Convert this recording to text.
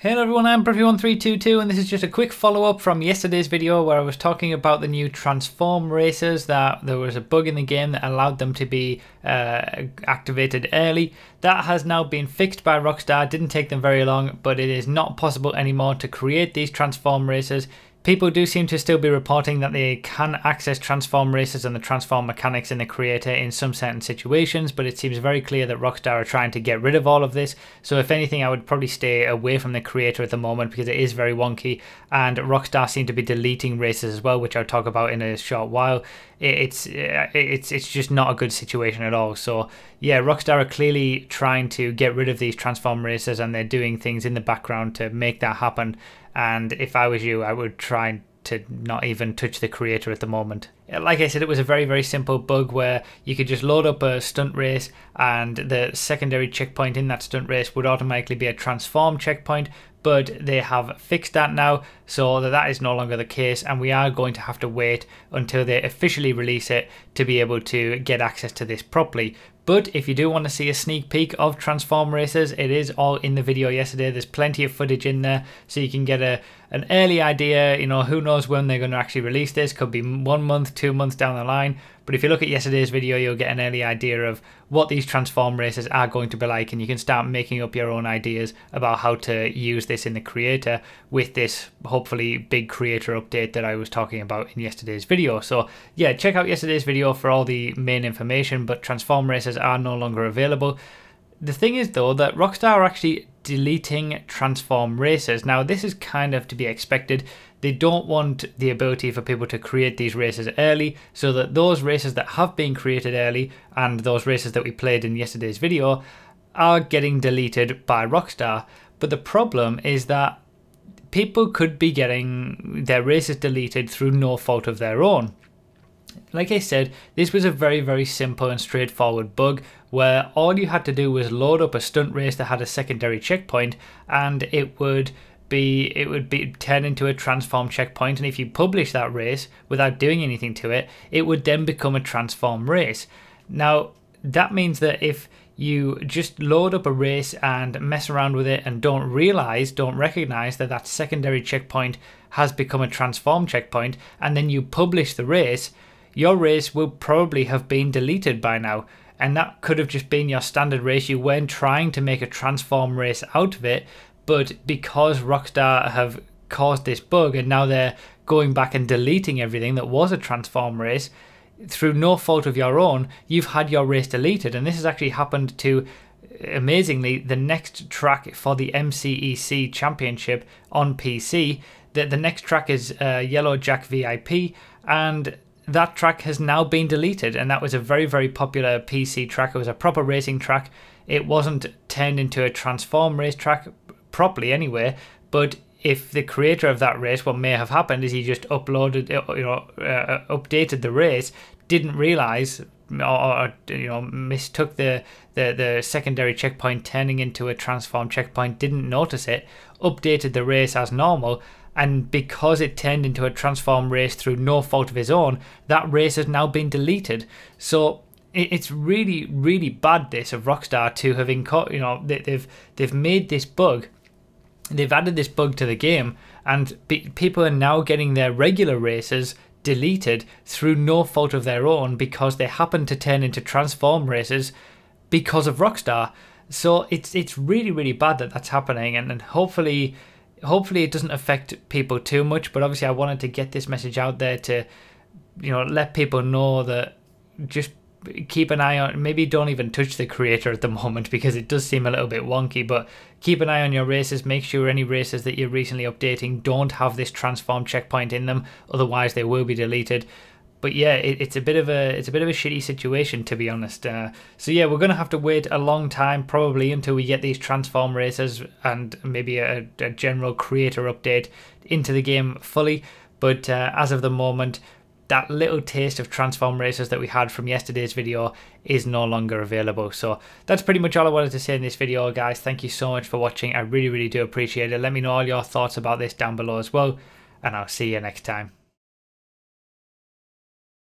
Hello everyone, I'm Preview1322 and this is just a quick follow-up from yesterday's video where I was talking about the new transform races, that there was a bug in the game that allowed them to be activated early. That has now been fixed by Rockstar. Didn't take them very long, but it is not possible anymore to create these transform races. People do seem to still be reporting that they can access transform races and the transform mechanics in the creator in some certain situations, but it seems very clear that Rockstar are trying to get rid of all of this. So if anything, I would probably stay away from the creator at the moment because it is very wonky, and Rockstar seem to be deleting races as well, which I'll talk about in a short while. It's just not a good situation at all. So yeah, Rockstar are clearly trying to get rid of these transform races and they're doing things in the background to make that happen. And if I was you, I would try to not even touch the creator at the moment. Like I said, it was a very, very simple bug where you could just load up a stunt race and the secondary checkpoint in that stunt race would automatically be a transform checkpoint, but they have fixed that now so that is no longer the case, and we are going to have to wait until they officially release it to be able to get access to this properly. But if you do want to see a sneak peek of transform races, it is all in the video yesterday. There's plenty of footage in there so you can get an early idea. You know, who knows when they're going to actually release this. Could be 1 month, 2 months down the line. But if you look at yesterday's video, you'll get an early idea of what these transform races are going to be like, and you can start making up your own ideas about how to use this in the creator with this hopefully big creator update that I was talking about in yesterday's video. So yeah, check out yesterday's video for all the main information, but transform races are no longer available. The thing is though that Rockstar are actually deleting transform races. Now this is kind of to be expected. They don't want the ability for people to create these races early, so that those races that have been created early and those races that we played in yesterday's video are getting deleted by Rockstar. But the problem is that people could be getting their races deleted through no fault of their own. Like I said, this was a very, very simple and straightforward bug where all you had to do was load up a stunt race that had a secondary checkpoint, and it would be turned into a transform checkpoint, and if you publish that race without doing anything to it, it would then become a transform race. Now that means that if you just load up a race and mess around with it and don't recognize that that secondary checkpoint has become a transform checkpoint, and then you publish the race, your race will probably have been deleted by now. And that could have just been your standard race. You weren't trying to make a transform race out of it, but because Rockstar have caused this bug and now they're going back and deleting everything that was a transform race through no fault of your own, you've had your race deleted. And this has actually happened to, amazingly, the next track for the MCEC Championship on PC. The next track is Yellow Jack VIP, and that track has now been deleted, and that was a very, very popular PC track. It was a proper racing track. It wasn't turned into a transform race track properly anyway, but if the creator of that race, what may have happened is he just uploaded, updated the race, didn't realize, or mistook the secondary checkpoint turning into a transform checkpoint, didn't notice it, updated the race as normal, and because it turned into a transform race through no fault of his own, that race has now been deleted. So it's really, really bad this of Rockstar to have they've made this bug. They've added this bug to the game, and people are now getting their regular races deleted through no fault of their own because they happen to turn into transform races because of Rockstar. So it's really, really bad that that's happening, and hopefully it doesn't affect people too much. But obviously I wanted to get this message out there to let people know that just keep an eye on, maybe don't even touch the creator at the moment because it does seem a little bit wonky, but keep an eye on your races. Make sure any races that you're recently updating don't have this transform checkpoint in them, otherwise they will be deleted. But yeah, it's a bit of a shitty situation, to be honest. So yeah, we're gonna have to wait a long time, probably until we get these transform races and maybe a general creator update into the game fully. But as of the moment, that little taste of transform races that we had from yesterday's video is no longer available. So that's pretty much all I wanted to say in this video, guys. Thank you so much for watching. I really, really do appreciate it. Let me know all your thoughts about this down below as well, and I'll see you next time.